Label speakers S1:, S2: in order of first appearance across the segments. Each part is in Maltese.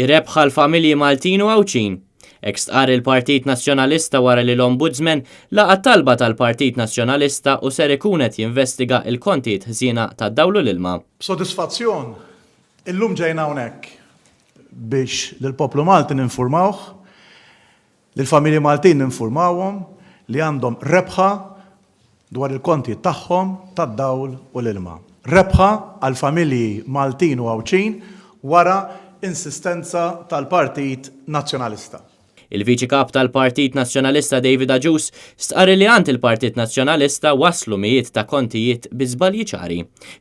S1: Irebħa l-familji Maltin u Għawċin. Ekstqar il-Partit Nazzjonalista wara li l-Ombudsman laqa talba tal-Partit Nazzjonalista u ser ikun qed jinvestiga l-kontijiet ħżiena tad-dawlu l-ilma.
S2: Sodisfazzjon, illum ġejna hawnhekk biex lill-poplu Malti ninfurmawh, lill-familji Maltin ninfurmawhom li għandhom rebħa dwar il-kontijiet tagħhom tad-dawl u l-ilma. Rebħa għall-familji Maltin u Għawċin wara insistenza tal-Partit Nazzjonalista.
S1: Il-Viċi Kap tal-Partit Nazzjonalista David Agius stqarri li għand il-Partit Nazzjonalista waslu mijiet ta' kontijiet bi żbalji ċari,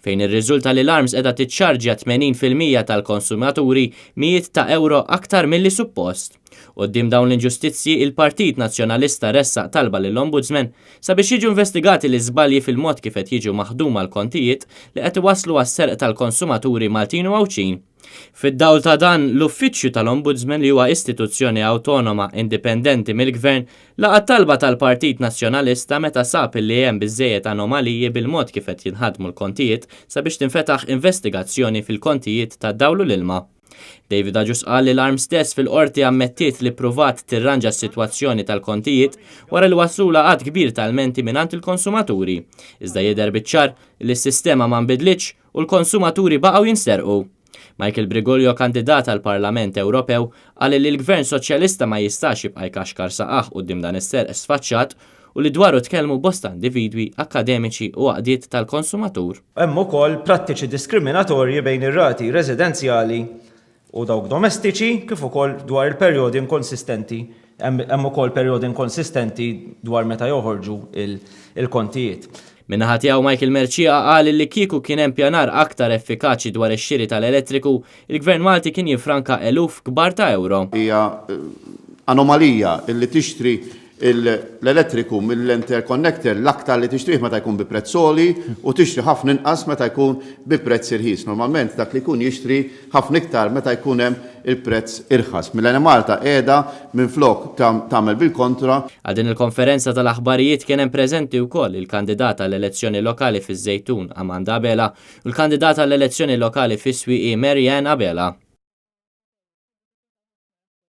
S1: fejn ir-riżulta li l-Arms qiegħda tiċċarġja 80% tal-konsumaturi mijiet ta' euro aktar milli suppost. Quddiem dawn l-inġustizzji, il-Partit Nazzjonalista ressaq talba lill-Ombudsman sabiex jiġu investigati l-iżbalji fil-mod kif qed jiġu maħduma l-kontijiet li qed iwasslu għas-serq tal-konsumaturi Maltin u Għawċin. Fid-dawl ta' dan, l-Uffiċċju tal-Ombudsman li huwa istituzzjoni awtonoma indipendenti mill-Gvern laqa talba tal-Partit Nazzjonalista meta sab li hemm biżżejjed anomaliji bil-mod kif qed jinħadmu l-kontijiet sabiex tinfetaħ investigazzjoni fil-kontijiet tad-dawlu l-ilma. David Agius qal li l-Arms stess fil-qorti ammettiet li pruvat tirranġa s-sitwazzjoni tal-kontijiet wara li waslula għad kbir tal-menti mingħand il-konsumaturi. Iżda jidher biċ-ċar li s-sistema ma nbidlitx u l-konsumaturi baqgħu jinsterqu. Michael Brigolio, kandidat għal Parlament Ewropew, qal li l-Gvern Soċjalista ma jistax jibqa' jkaxkar saqaħ quddiem dan is-serq sfaċċat u li dwaru tkellmu bosta individwi akademiċi u għaqdiet tal-konsumatur.
S3: Hemm ukoll prattiċi diskriminatorji bejn ir-rati residenzjali u dawk domestiċi kif ukoll dwar il-perjodi inkonsistenti. Hemm ukoll perjodi inkonsistenti dwar meta joħorġu il-kontijiet.
S1: Minnaħa tiegħu Michael Merċija qal li kieku kien hemm pjanar aktar effikaċi dwar ix-xiri tal-elettriku, il-Gvern Malti kien jinfranka eluf kbar ta' euro.
S4: Hija anomalija illi tixtri l-elettriku mill-interconnector l-aktar li tixtrih meta jkun bi prezz soli u tixtri ħafna inqas meta jkun bi prezz irħis. Normalment dak li jkun jixtri ħafna iktar meta jkun hemm il-prezz irħas. Mill-għana Malta qiegħda minflok tagħmel bil-kontra.
S1: Għal din il-konferenza tal-aħbarijiet kien hemm preżenti wkoll il-kandidata għall-elezzjoni lokali fiż-Żejtun Amanda Abela u l-kandidata għall-elezzjoni lokali fis-Swieqi Maryanne Abela.